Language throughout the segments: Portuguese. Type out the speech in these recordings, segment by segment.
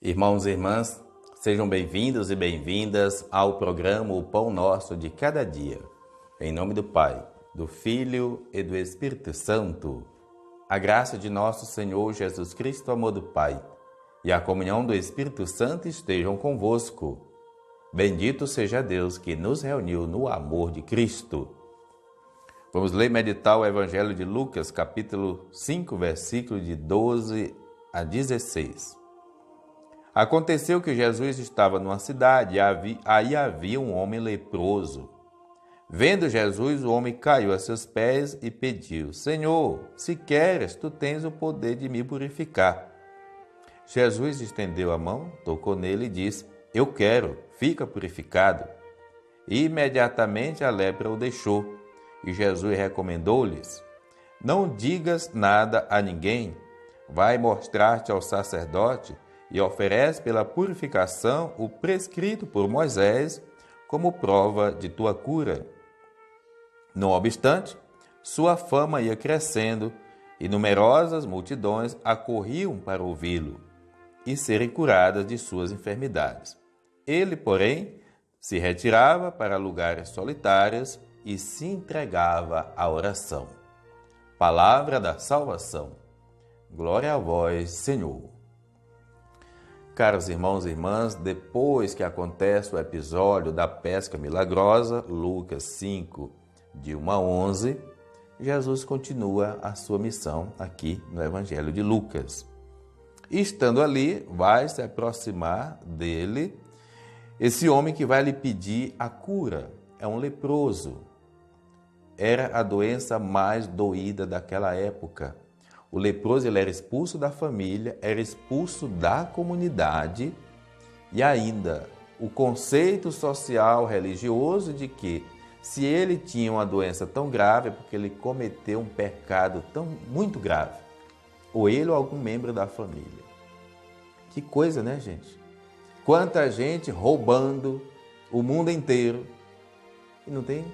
Irmãos e irmãs, sejam bem-vindos e bem-vindas ao programa O Pão Nosso de Cada Dia. Em nome do Pai, do Filho e do Espírito Santo, a graça de nosso Senhor Jesus Cristo, o amor do Pai, e a comunhão do Espírito Santo estejam convosco. Bendito seja Deus que nos reuniu no amor de Cristo. Vamos ler e meditar o Evangelho de Lucas, capítulo 5, versículo de 12 a 16. Aconteceu que Jesus estava numa cidade, aí havia um homem leproso. Vendo Jesus, o homem caiu a seus pés e pediu: Senhor, se queres, tu tens o poder de me purificar. Jesus estendeu a mão, tocou nele e disse: Eu quero, fica purificado. E imediatamente a lepra o deixou. E Jesus recomendou-lhes: Não digas nada a ninguém, vai mostrar-te ao sacerdote e oferece pela purificação o prescrito por Moisés como prova de tua cura. Não obstante, sua fama ia crescendo e numerosas multidões acorriam para ouvi-lo e serem curadas de suas enfermidades. Ele, porém, se retirava para lugares solitários e se entregava à oração. Palavra da salvação. Glória a vós, Senhor. Caros irmãos e irmãs, depois que acontece o episódio da pesca milagrosa, Lucas 5, de 1 a 11, Jesus continua a sua missão aqui no Evangelho de Lucas. E estando ali, vai se aproximar dele esse homem que vai lhe pedir a cura. É um leproso. Era a doença mais doída daquela época. O leproso ele era expulso da família, era expulso da comunidade e ainda o conceito social religioso de que se ele tinha uma doença tão grave é porque ele cometeu um pecado muito grave, ou ele ou algum membro da família. Que coisa, né, gente? Quanta gente roubando o mundo inteiro e não tem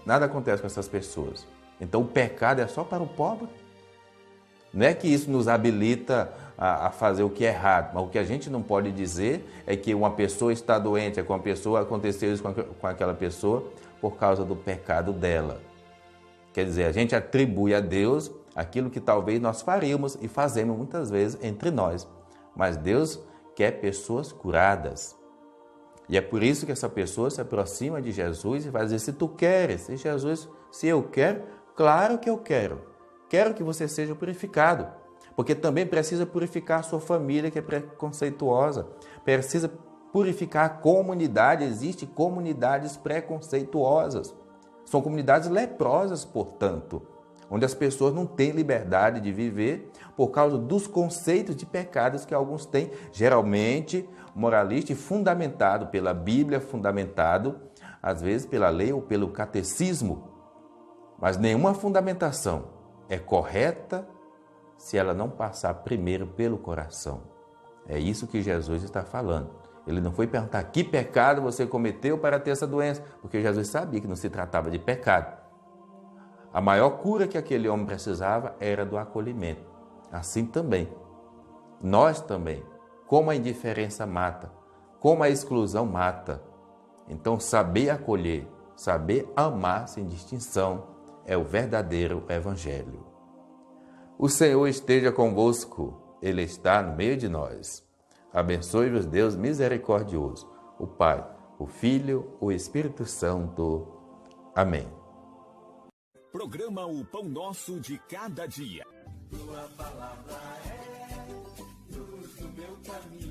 nada acontece com essas pessoas. Então o pecado é só para o pobre? Não é que isso nos habilita a fazer o que é errado, mas o que a gente não pode dizer é que uma pessoa está doente, é que uma pessoa aconteceu isso com aquela pessoa por causa do pecado dela. Quer dizer, a gente atribui a Deus aquilo que talvez nós faríamos e fazemos muitas vezes entre nós. Mas Deus quer pessoas curadas. E é por isso que essa pessoa se aproxima de Jesus e vai dizer: se tu queres, e Jesus, se eu quero, claro que eu quero. Quero que você seja purificado, porque também precisa purificar a sua família, que é preconceituosa. Precisa purificar a comunidade. Existem comunidades preconceituosas. São comunidades leprosas, portanto, onde as pessoas não têm liberdade de viver por causa dos conceitos de pecados que alguns têm, geralmente moralista e fundamentado pela Bíblia, fundamentado às vezes pela lei ou pelo catecismo. Mas nenhuma fundamentação é correta se ela não passar primeiro pelo coração. É isso que Jesus está falando. Ele não foi perguntar que pecado você cometeu para ter essa doença, porque Jesus sabia que não se tratava de pecado. A maior cura que aquele homem precisava era do acolhimento. Assim também, nós também, como a indiferença mata, como a exclusão mata. Então, saber acolher, saber amar sem distinção, é o verdadeiro Evangelho. O Senhor esteja convosco, Ele está no meio de nós. Abençoe-vos, Deus misericordioso, o Pai, o Filho, o Espírito Santo. Amém. Programa O Pão Nosso de Cada Dia. Tua palavra é luz do meu caminho.